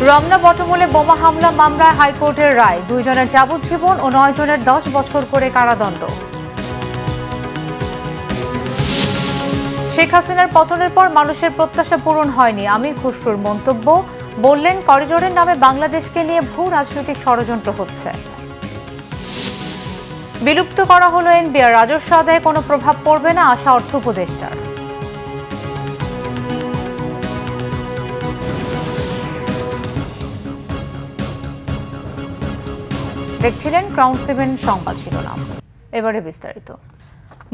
রমনা বটমূলে বোমা হামলা মামলায় হাইকোর্টের রায়, 2 জনের যাবজ্জীবন ও 9 জনের 10 বছর করে কারাদণ্ড। শেখ হাসিনার পতনের পর মানুষের প্রত্যাশা পূরণ হয়নি, আমির খসরুর মন্তব্য। বললেন, করিডোরের নামে বাংলাদেশকে নিয়ে ভূ রাজনৈতিক ষড়যন্ত্র হচ্ছে। বিলুপ্ত করা হলো এনবিআর, রাজস্ব আদায়ে কোনো প্রভাব পড়বে না, আশা অর্থ উপদেষ্টার। দেখছিলেন ক্রাউন 7 সংবাদ শিরোনাম। এবারে বিস্তারিত।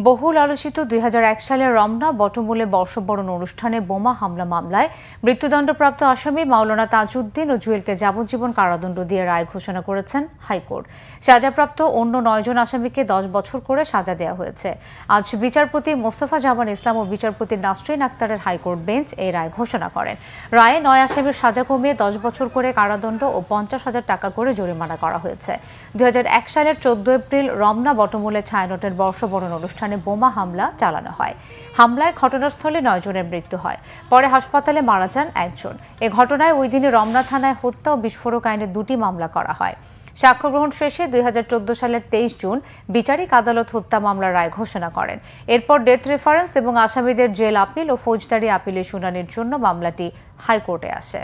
বহুল আলোচিত 2001 সালের রমনা বটমূলে বর্ষবরণ অনুষ্ঠানে বোমা হামলা মামলায় মৃত্যুদণ্ডপ্রাপ্ত আসামি মাওলানা তাজউদ্দিন ও জুয়েলকে যাবজ্জীবন কারাদণ্ড দিয়ে রায় ঘোষণা করেছেন হাইকোর্ট। সাজাপ্রাপ্ত অন্য 9 জন আসামিকে 10 বছর করে সাজা দেওয়া হয়েছে। আজ বিচারপতি মোস্তফা জামান ইসলাম ও বিচারপতি নাসরিন আক্তারের হাইকোর্ট বেঞ্চ এই রায় ঘোষণা করেন। রায়ে 9 আসামির সাজা কমিয়ে 10 বছর করে কারাদণ্ড ও 50,000 টাকা করে জরিমানা করা হয়েছে। 2001 সালের 14 এপ্রিল রমনা বটমূলে ছায়ানটের বর্ষবরণ অনুষ্ঠানে বোমা হামলা চালানো হয়। হামলায় ঘটনাস্থলে 9 জনের মৃত্যু হয়, পরে হাসপাতালে মারা যান একজন। এ ঘটনায় ওই দিনে রমনা থানায় হত্যা ও বিস্ফোরক আইনে 2টি মামলা করা হয়। সাক্ষ্য গ্রহণ শেষে 2014 সালের 23 জুন বিচারিক আদালত হত্যা মামলার রায় ঘোষণা করেন। এরপর ডেথ রেফারেন্স এবং আসামিদের জেল আপিল ও ফৌজদারি আপিলের শুনানির জন্য মামলাটি হাইকোর্টে আসে।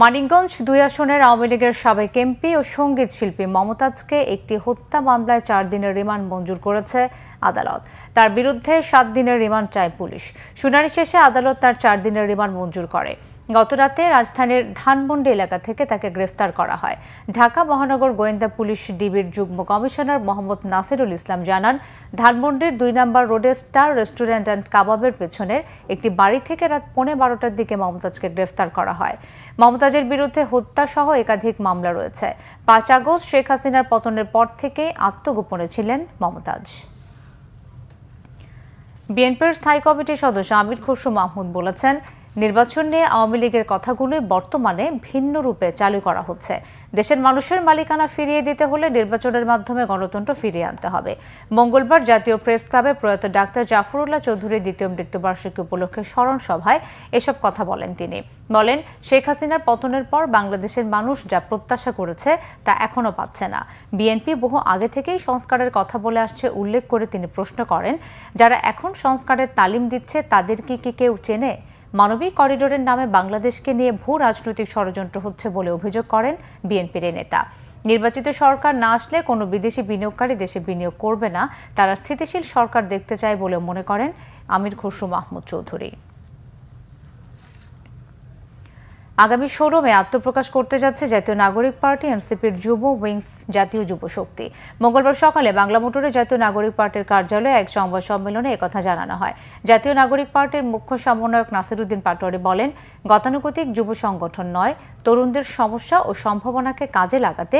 মানিকগঞ্জ 2 আসনের আওয়ামী লীগের সাবেক এমপি ও সঙ্গীত শিল্পী মমতাজকে একটি হত্যা মামলায় 4 দিনের রিমান্ড মঞ্জুর করেছে আদালত। তার বিরুদ্ধে 7 দিনের রিমান্ড চায় পুলিশ। শুনানি শেষে আদালত তার 4 দিনের রিমান্ড মঞ্জুর করে। গতরাতে রাজধানীর ধানমন্ডি এলাকা থেকে তাকে গ্রেফতার করা হয়। ঢাকা মহানগর গোয়েন্দা পুলিশ ডিবির যুগ্ম কমিশনার মোহাম্মদ নাসিরুল ইসলাম জানান, ধানমন্ডির 2 নম্বর রোডে স্টার রেস্টুরেন্ট অ্যান্ড কাবাবের পেছনের একটি বাড়ি থেকে রাত 12:15টার দিকে মমতাজকে গ্রেফতার করা হয়। মমতাজের বিরুদ্ধে হত্যা সহ একাধিক মামলা রয়েছে। 5 আগস্ট শেখ হাসিনার পতনের পর থেকে আত্মগোপনে ছিলেন মমতাজ। বিএনপির স্থায়ী কমিটির সদস্য আমির খসরু মাহমুদ বলেছেন, নির্বাচন নিয়ে আওয়ামী লীগের কথাগুলোই বর্তমানে ভিন্ন রূপে চালু করা হচ্ছে। দেশের মানুষের মালিকানা ফিরিয়ে দিতে হলে নির্বাচনের মাধ্যমে গণতন্ত্র ফিরিয়ে আনতে হবে। মঙ্গলবার জাতীয় প্রেস ক্লাবে প্রয়াত ডাক্তার জাফরুল্লাহ চৌধুরীর 2য় মৃত্যুবার্ষিকী উপলক্ষে স্মরণ সভায় এসব কথা বলেন তিনি। বলেন, শেখ হাসিনার পতনের পর বাংলাদেশের মানুষ যা প্রত্যাশা করেছে তা এখনো পাচ্ছে না। বিএনপি বহু আগে থেকেই সংস্কারের কথা বলে আসছে উল্লেখ করে তিনি প্রশ্ন করেন, যারা এখন সংস্কারের তালিম দিচ্ছে তাদের কি কেউ চেনে? মানবিক করিডোরের নামে বাংলাদেশকে নিয়ে ভূ রাজনৈতিক ষড়যন্ত্র হচ্ছে বলে অভিযোগ করেন বিএনপির নেতা। নির্বাচিত সরকার না আসলে কোনো বিদেশি বিনিয়োগকারী দেশে বিনিয়োগ করবে না, তারা স্থিতিশীল সরকার দেখতে চায় বলে মনে করেন আমির খসরু মাহমুদ চৌধুরী। আগামী 16 মে আত্মপ্রকাশ করতে যাচ্ছে জাতীয় নাগরিক পার্টি এনসিপির যুব উইংস জাতীয় যুব শক্তি। মঙ্গলবার সকালে বাংলা মোটরে জাতীয় নাগরিক পার্টির কার্যালয়ে এক সংবাদ সম্মেলনে একথা জানানো হয়। জাতীয় নাগরিক পার্টির মুখ্য সমন্বয়ক নাসিরউদ্দিন পাটোয়ারি বলেন, গতানুগতিক যুব সংগঠন নয়, তরুণদের সমস্যা ও সম্ভাবনাকে কাজে লাগাতে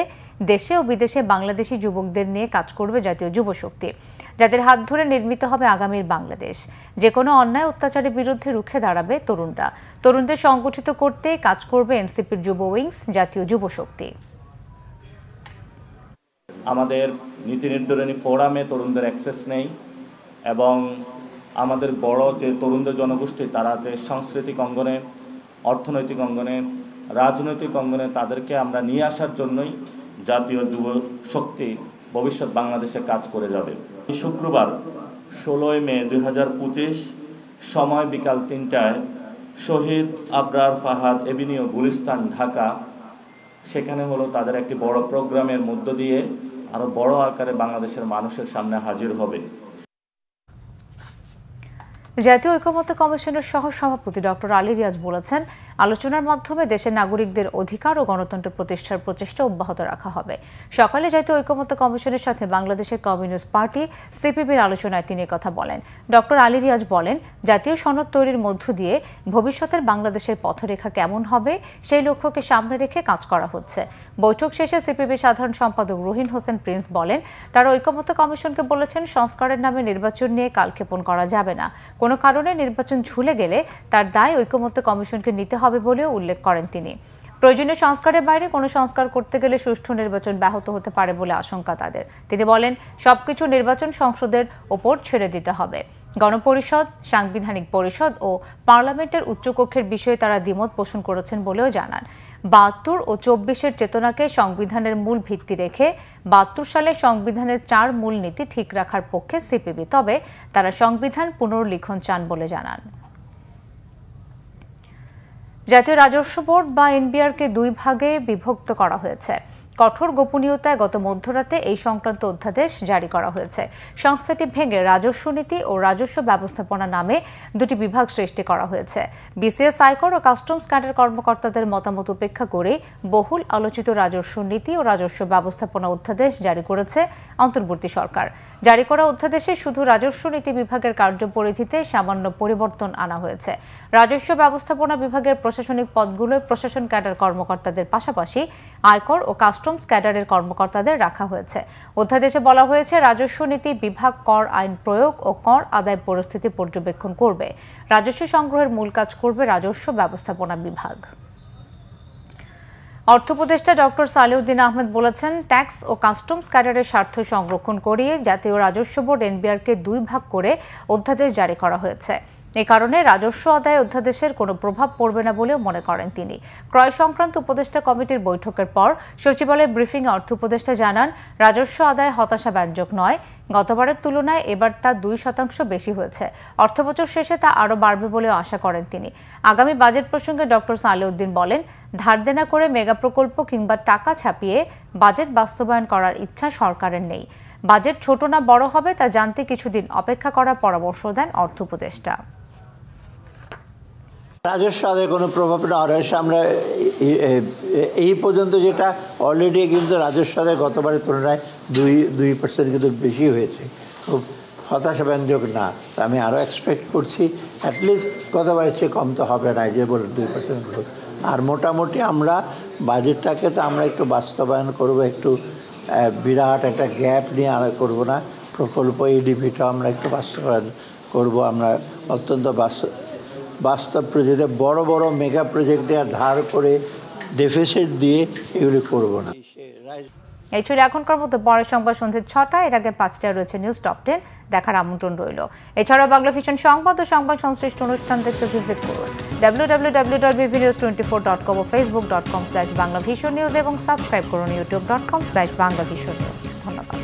দেশে ও বিদেশে বাংলাদেশি যুবকদের নিয়ে কাজ করবে জাতীয় যুব শক্তি, যাদের হাত ধরে নির্মিত হবে আগামীর বাংলাদেশ। যে কোনো অন্যায় অত্যাচারের বিরুদ্ধে রুখে দাঁড়াবে তরুণরা। তরুণদের সংগঠিত করতে কাজ করবে এনসিপির যুব উইংস জাতীয় যুব শক্তি। আমাদের নীতি নির্ধারণী ফোরামে তরুণদের অ্যাক্সেস নেই এবং আমাদের বড় যে তরুণদের জনগোষ্ঠী তারা যে সাংস্কৃতিক অঙ্গনে, অর্থনৈতিক অঙ্গনে, রাজনৈতিক অঙ্গনে তাদেরকে আমরা নিয়ে আসার জন্যই জাতীয় যুব শক্তি ভবিষ্যৎ বাংলাদেশে কাজ করে যাবে। শুক্রবার 16 মে 2025 সময় বিকাল 3টায় শহীদ আবরার ফাহাদ এভিনিউ গুলিস্তান ঢাকা, সেখানে হলো তাদের একটি বড় প্রোগ্রামের মধ্য দিয়ে আরো বড় আকারে বাংলাদেশের মানুষের সামনে হাজির হবে। জাতীয় ঐকমত্য কমিশনের সহ সভাপতি ডক্টর আলী রিয়াজ বলেছেন, আলোচনার মাধ্যমে দেশের নাগরিকদের অধিকার ও গণতন্ত্র প্রতিষ্ঠার প্রচেষ্টা অব্যাহত রাখা হবে। সকালে জাতীয় ঐকমত্য কমিশনের সাথে বাংলাদেশের কমিউনিস্ট পার্টি সিপিবির আলোচনায় তিনি কথা বলেন। ডক্টর আলী রিয়াজ বলেন, জাতীয় সনদ তৈরির মধ্য দিয়ে ভবিষ্যতের বাংলাদেশের পথরেখা কেমন হবে সেই লক্ষ্যকে সামনে রেখে কাজ করা হচ্ছে। বৈঠক শেষে সিপিবি সাধারণ সম্পাদক রুহিন হোসেন প্রিন্স বলেন, তারা ঐকমত্য কমিশনকে বলেছেন, সংস্কারের নামে নির্বাচন নিয়ে কালক্ষেপণ করা যাবে না। কোনো কারণে নির্বাচন ঝুলে গেলে তার দায় ঐকমত্য কমিশনকে নিতে হবে বলেও উল্লেখ করেন তিনি। প্রয়োজনীয় সংস্কারের বাইরে কোনো সংস্কার করতে গেলে সুষ্ঠু নির্বাচন ব্যাহত হতে পারে বলে আশঙ্কা তাদের। তিনি বলেন, সবকিছু নির্বাচন সংসদের ওপর ছেড়ে দিতে হবে। গণপরিষদ, সাংবিধানিক পরিষদ ও পার্লামেন্টের উচ্চকক্ষের বিষয়ে তারা দ্বিমত পোষণ করেছেন বলেও জানান। ৭২ ও ২৪-এর চেতনাকে সংবিধানের মূল ভিত্তি রেখে ৭২ সালে সংবিধানের ৪ মূলনীতি ঠিক রাখার পক্ষে সিপিবি, তবে তারা সংবিধান পুনর্লিখন চান বলে জানান। জাতীয় রাজস্ব বোর্ড বা এনবিআরকে ২ ভাগে বিভক্ত করা হয়েছে। কঠোর গোপনীয়তায় গত মধ্যরাতে এই সংক্রান্ত অধ্যাদেশ জারি করা হয়েছে। সংস্থাটি ভেঙে রাজস্ব নীতি ও রাজস্ব ব্যবস্থাপনা নামে ২টি বিভাগ সৃষ্টি করা হয়েছে। বিসিএস, আয়কর ও কাস্টমস ক্যাডার কর্মকর্তাদের মতামত উপেক্ষা করে বহুল আলোচিত রাজস্ব নীতি ও রাজস্ব ব্যবস্থাপনা অধ্যাদেশ জারি করেছে অন্তর্বর্তী সরকার। জারি করা অধ্যাদেশে শুধু রাজস্ব নীতি বিভাগের কার্যপরিধিতে সামান্য পরিবর্তন আনা হয়েছে। রাজস্ব ব্যবস্থাপনা বিভাগের প্রশাসনিক পদগুলোয় প্রশাসন ক্যাডার কর্মকর্তাদের পাশাপাশি আয়কর ও কাস্টমস ক্যাডারের কর্মকর্তাদের রাখা হয়েছে। অধ্যাদেশে বলা হয়েছে, রাজস্ব নীতি বিভাগ কর আইন প্রয়োগ ও কর আদায় পরিস্থিতি পর্যবেক্ষণ করবে। রাজস্ব সংগ্রহের মূল কাজ করবে রাজস্ব ব্যবস্থাপনা বিভাগ। অর্থ উপদেষ্টা ডক্টর সালেউদ্দিন আহমেদ বলেছেন, ট্যাক্স ও কাস্টমস ক্যাডারের স্বার্থ সংরক্ষণ করিয়ে জাতীয় রাজস্ব বোর্ড এনবিআরকে ২ ভাগ করে অধ্যাদেশ জারি করা হয়েছে। এ কারণে রাজস্ব আদায় অধ্যাদেশের কোনো প্রভাব পড়বে না বলেও মনে করেন তিনি। ক্রয় সংক্রান্ত উপদেষ্টা কমিটির বৈঠকের পর সচিবালয়ে ব্রিফিংয়ে অর্থ উপদেষ্টা জানান, রাজস্ব আদায় হতাশাব্যঞ্জক নয়। গতবারের তুলনায় এবার তা ২% বেশি হয়েছে। অর্থবছর শেষে তা আরও বাড়বে বলেও আশা করেন তিনি। আগামী বাজেট প্রসঙ্গে ডক্টর সালেউদ্দিন বলেন, ধার দেনা করে মেগা প্রকল্প কিংবা টাকা ছাপিয়ে বাজেট বাস্তবায়ন করার ইচ্ছা সরকারের নেই। বাজেট ছোট না বড় হবে তা জানতে কিছুদিন অপেক্ষা করার পরামর্শ দেন অর্থ উপদেষ্টা। রাজস্ব আদায় কোনো প্রভাব না রয়েছে। আমরা এই পর্যন্ত যেটা অলরেডি কিন্তু রাজস্ব আদায় গতবারের তুলনায় 2% কিন্তু বেশি হয়েছে, খুব হতাশাব্যঞ্জক না। আমি আরও এক্সপেক্ট করছি অ্যাটলিস্ট গতবারের চেয়ে কম তো হবে না, যে বলে 2% গ্রোথ। আর মোটামুটি আমরা বাজেটটাকে তো আমরা একটু বাস্তবায়ন করব, একটু বিরাট একটা গ্যাপ নিয়ে আর করব না। প্রকল্প এডিপিটা আমরা একটু বাস্তবায়ন করব। আমরা অত্যন্ত বাস্তব প্রজেক্টে বড় বড় মেগা প্রজেক্টে ধার করে ডেফিসিট দিয়ে এগুলি করব না। এই ছিল এখনকার মতো। পরের সংবাদ সন্ধ্যে ৬টায়, এর আগে ৫টায় রয়েছে নিউজ টপ 10 দেখার আমন্ত্রণ রইল। এছাড়াও বাংলা ভিশন সংবাদ ও সংবাদ সংশ্লিষ্ট অনুষ্ঠান দেখতে ভিজিট করুন www.bvnews24.com ও facebook.com/banglavisionnews এবং সাবস্ক্রাইব করুন youtube.com/banglavisionnews। ধন্যবাদ।